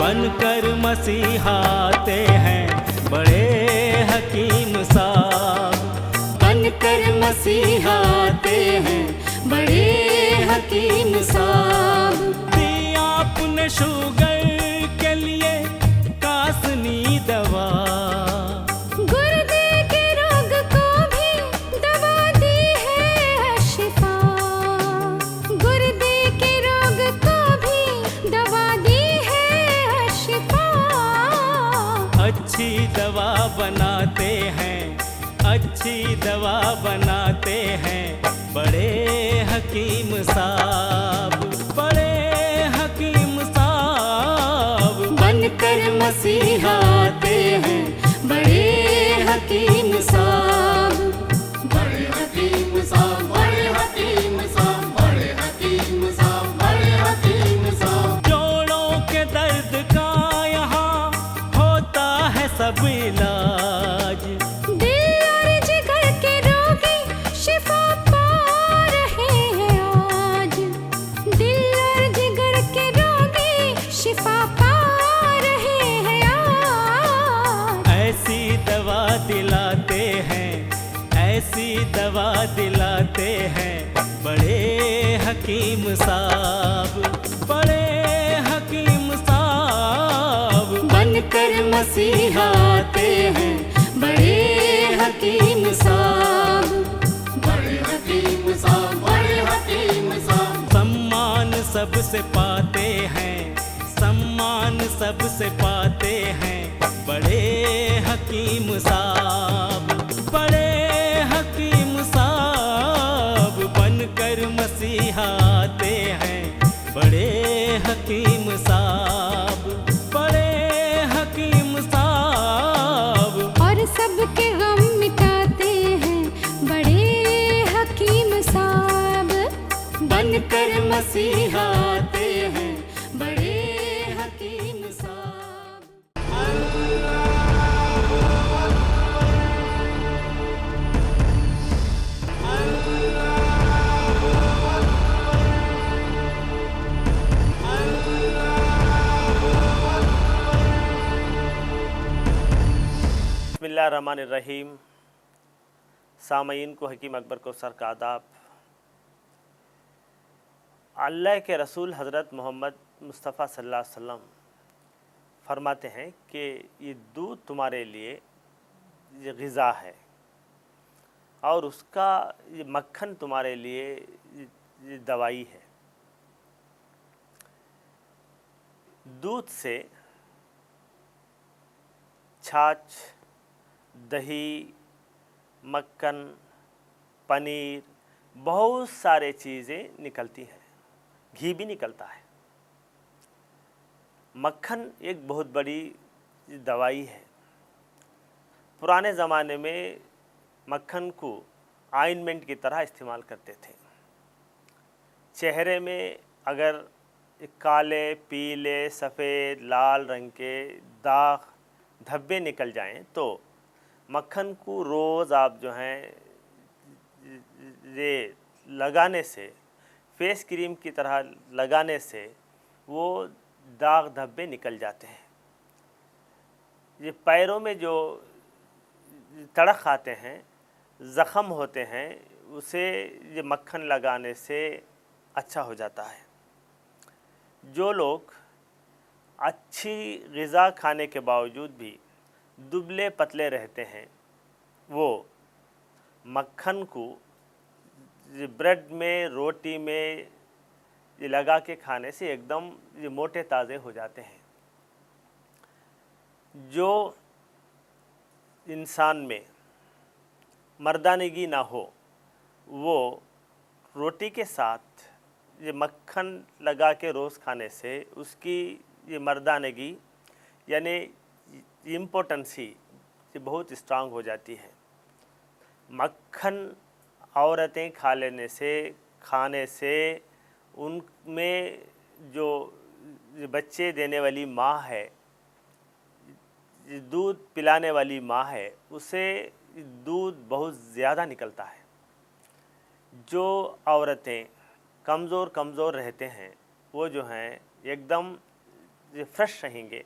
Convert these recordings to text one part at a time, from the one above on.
बनकर मसीहाते हैं बड़े हकीम साहब। बनकर मसीहाते हैं बड़े हकीम साहब। दिया आपने शुगर के लिए कासनी दवा, गुर्दे के रोग को भी दवा दी है शिफा। गुर्दे के रोग को भी दवा दी है शिफा। अच्छी दवा बनाते हैं, अच्छी दवा बनाते हैं बड़े हकीम साहब, बड़े हकीम साहब। बनकर मसीहाते हैं बड़े हकीम साहब। बड़े हकीम साहब, बड़े हकीम साहब, बड़े हकीम साहब, बड़े हकीम साहब। जोड़ों के दर्द का यहाँ होता है सब इलाज, दिल और जिगर के रोगी शिफा पा रहे हैं आज। दिल और जिगर के रोगी शिफा पा रहे हैं आज। ऐसी दवा दिलाते हैं, ऐसी दवा दिलाते हैं बड़े हकीम साहब, बड़े हकीम साहब। बनकर मसीहाते हैं बड़े हकीम साहब। बड़े हकीम साहब, बड़े हकीम साहब। सम्मान सबसे पाते हैं, सम्मान सबसे पाते हैं बड़े हकीम साहब, बड़े हकीम साहब। बनकर मसीहाते हैं बड़े हकीम साहब, बड़े हकीम साहब। और सबके गम मिटाते हैं बड़े हकीम साहब। बनकर मसीहाते हैं बड़े हकीम साहब। बिस्मिल्लाहिर्रहमानिर्रहीम। सामईन को हकीम अकबर कौसर का आदाब। अल्लाह के रसूल हज़रत मोहम्मद मुस्तफ़ा सल्लल्लाहु अलैहि वसल्लम फरमाते हैं कि ये दूध तुम्हारे लिए ये ग़िज़ा है और उसका ये मक्खन तुम्हारे लिए ये दवाई है। दूध से छाछ, दही, मक्खन, पनीर, बहुत सारे चीज़ें निकलती हैं, घी भी निकलता है। मक्खन एक बहुत बड़ी दवाई है। पुराने ज़माने में मक्खन को ऑइंटमेंट की तरह इस्तेमाल करते थे। चेहरे में अगर काले, पीले, सफ़ेद, लाल रंग के दाग, धब्बे निकल जाएं तो मक्खन को रोज़ आप जो हैं ये लगाने से, फेस क्रीम की तरह लगाने से वो दाग धब्बे निकल जाते हैं। ये पैरों में जो तड़क आते हैं, ज़ख़म होते हैं, उसे ये मक्खन लगाने से अच्छा हो जाता है। जो लोग अच्छी ग़िज़ा खाने के बावजूद भी दुबले पतले रहते हैं, वो मक्खन को ब्रेड में, रोटी में ये लगा के खाने से एकदम ये मोटे ताज़े हो जाते हैं। जो इंसान में मर्दानगी ना हो, वो रोटी के साथ ये मक्खन लगा के रोज़ खाने से उसकी ये मर्दानगी यानी इम्पोर्टेंसी ये बहुत स्ट्रांग हो जाती है। मक्खन औरतें खाने से उनमें जो बच्चे देने वाली माँ है, दूध पिलाने वाली माँ है, उसे दूध बहुत ज़्यादा निकलता है। जो औरतें कमज़ोर रहते हैं वो जो हैं एकदम ये फ्रेश रहेंगे।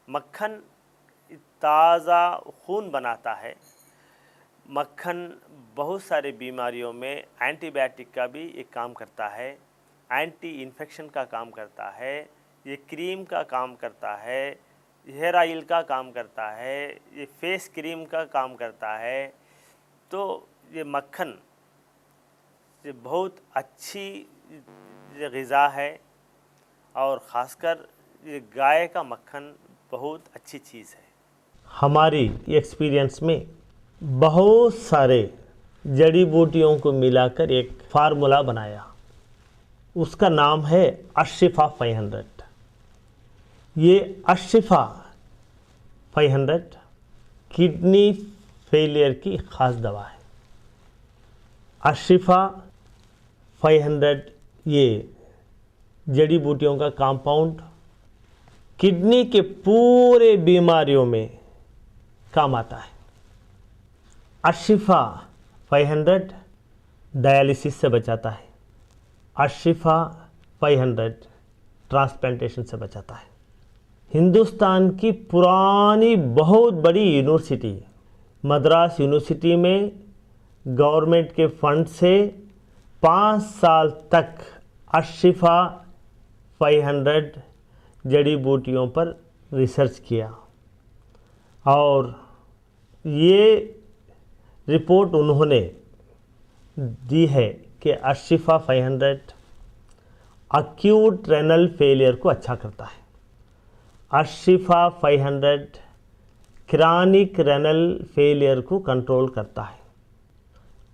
मक्खन ताज़ा खून बनाता है। मक्खन बहुत सारे बीमारियों में एंटीबायोटिक का भी एक काम करता है, एंटी इन्फेक्शन का काम करता है, ये क्रीम का काम करता है, हेयर ऑयल का काम करता है, ये फेस क्रीम का काम करता है। तो ये मक्खन ये बहुत अच्छी ग़िज़ा है और ख़ासकर ये गाय का मक्खन बहुत अच्छी चीज़ है। हमारी एक्सपीरियंस में बहुत सारे जड़ी बूटियों को मिलाकर एक फार्मूला बनाया, उसका नाम है अशिफा 500। ये अशिफा 500 किडनी फेलियर की ख़ास दवा है। अशिफा 500 ये जड़ी बूटियों का कंपाउंड किडनी के पूरे बीमारियों में काम आता है। अशिफा 500 डायलिसिस से बचाता है। अशिफा 500 ट्रांसप्लांटेशन से बचाता है। हिंदुस्तान की पुरानी बहुत बड़ी यूनिवर्सिटी मद्रास यूनिवर्सिटी में गवर्नमेंट के फंड से 5 साल तक अशिफा 500 जड़ी बूटियों पर रिसर्च किया और ये रिपोर्ट उन्होंने दी है कि अशिफा 500 अक्यूट रेनल फेलियर को अच्छा करता है। अशिफा 500 क्रॉनिक रेनल फेलियर को कंट्रोल करता है।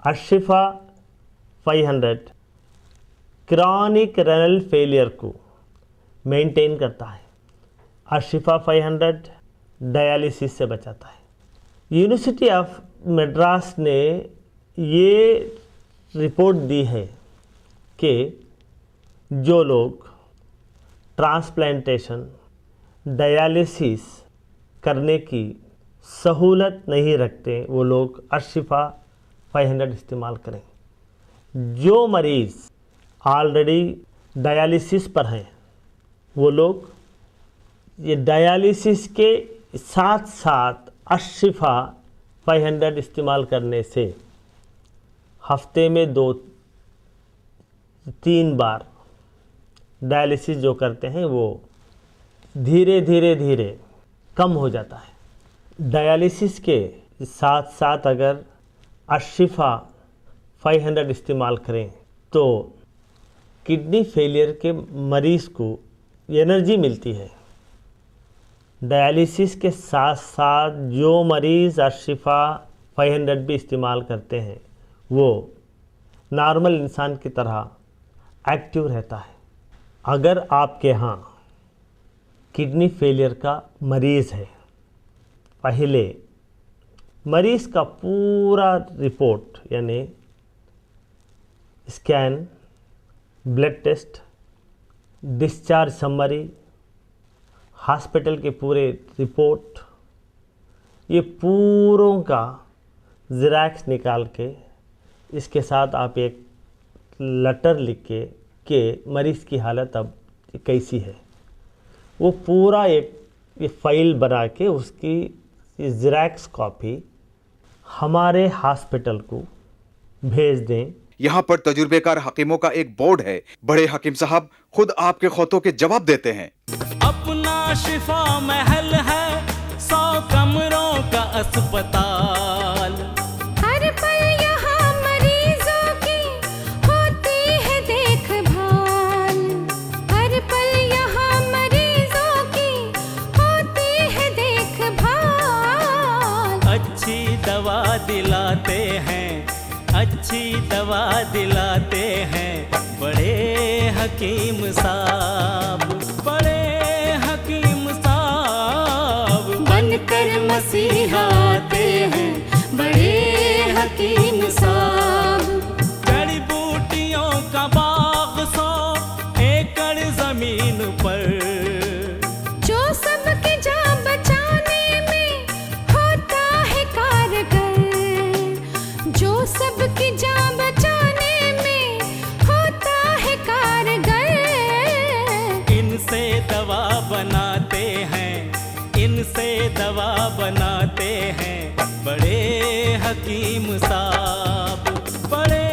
अशिफा 500 क्रॉनिक रेनल फेलियर को मेंटेन करता है। अशिफा 500 डायलिसिस से बचाता है। यूनिवर्सिटी ऑफ मद्रास ने ये रिपोर्ट दी है कि जो लोग ट्रांसप्लांटेशन डायलिसिस करने की सहूलत नहीं रखते वो लोग अशिफा 500 इस्तेमाल करें। जो मरीज़ ऑलरेडी डायलिसिस पर हैं वो लोग ये डायलिसिस के साथ साथ अशिफा 500 इस्तेमाल करने से हफ्ते में 2-3 बार डायलिसिस जो करते हैं वो धीरे धीरे कम हो जाता है। डायलिसिस के साथ साथ अगर अशिफा 500 इस्तेमाल करें तो किडनी फेलियर के मरीज़ को एनर्जी मिलती है। डायलिसिस के साथ साथ जो मरीज़ अशिफा 500 भी इस्तेमाल करते हैं वो नॉर्मल इंसान की तरह एक्टिव रहता है। अगर आपके यहाँ किडनी फेलियर का मरीज़ है, पहले मरीज़ का पूरा रिपोर्ट यानी scan, blood test, discharge summary, hospital के पूरे रिपोर्ट, ये पूरों का ज़ेरॉक्स निकाल के इसके साथ आप एक लेटर लिख के मरीज़ की हालत अब कैसी है वो पूरा एक फ़ाइल बना के उसकी ज़ेरॉक्स कॉपी हमारे हॉस्पिटल को भेज दें। यहाँ पर तजुर्बेकार हकीमों का एक बोर्ड है। बड़े हकीम साहब खुद आपके खौतों के जवाब देते हैं। अपना शिफा महल है 100 कमरों का अस्पताल। हर पल यहाँ मरीजों की होती है देखभाल। हर पल यहाँ मरीजों की होती है देखभाल। अच्छी दवा दिलाते हैं, अच्छी दवा दिलाते हैं बड़े हकीम साहब, बड़े हकीम साहब बनकर मसीहा आते हैं बड़े हकीम साहब। जड़ी बूटियों का बाग 100 एकड़ जमीन पर, जो सबकी जान बचाने में होता है कारगर। जो सबकी जान बचाने में होता है कारगर। इनसे दवा इनसे दवा बनाते हैं बड़े हकीम साहब, बड़े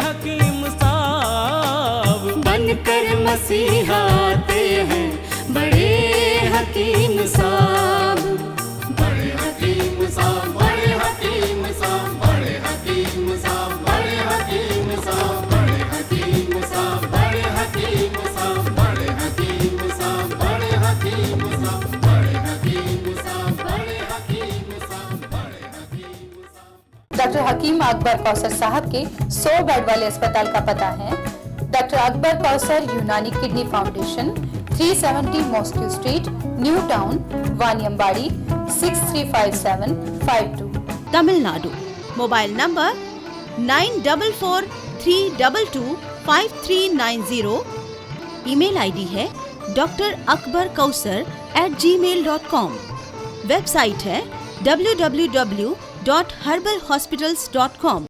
हकीम साहब बनकर मसीहा आते हैं बड़े हकीम साहब। बड़े हकीम साहब, बड़े हकीम साहब, बड़े हकीम साहब, बड़े हकीम साहब, बड़े हकीम साहब, बड़े हकीम साहब, बड़े हकीम साहब, बड़े हकीम साहब, बड़े हकीम साहब, बड़े हकीम साहब, बड़े हकीम साहब। डॉक्टर हकीम अकबर कौसर साहब के 100 बेड वाले अस्पताल का पता है doctor Akbar Kausar Unani kidney foundation, 370 mosque street, new town, Vaniyambadi, 635752, Tamil Nadu. Mobile number 9443225390। Email ID है drakbarkausar@gmail.com। वेबसाइट है www.herbalhospitals.com।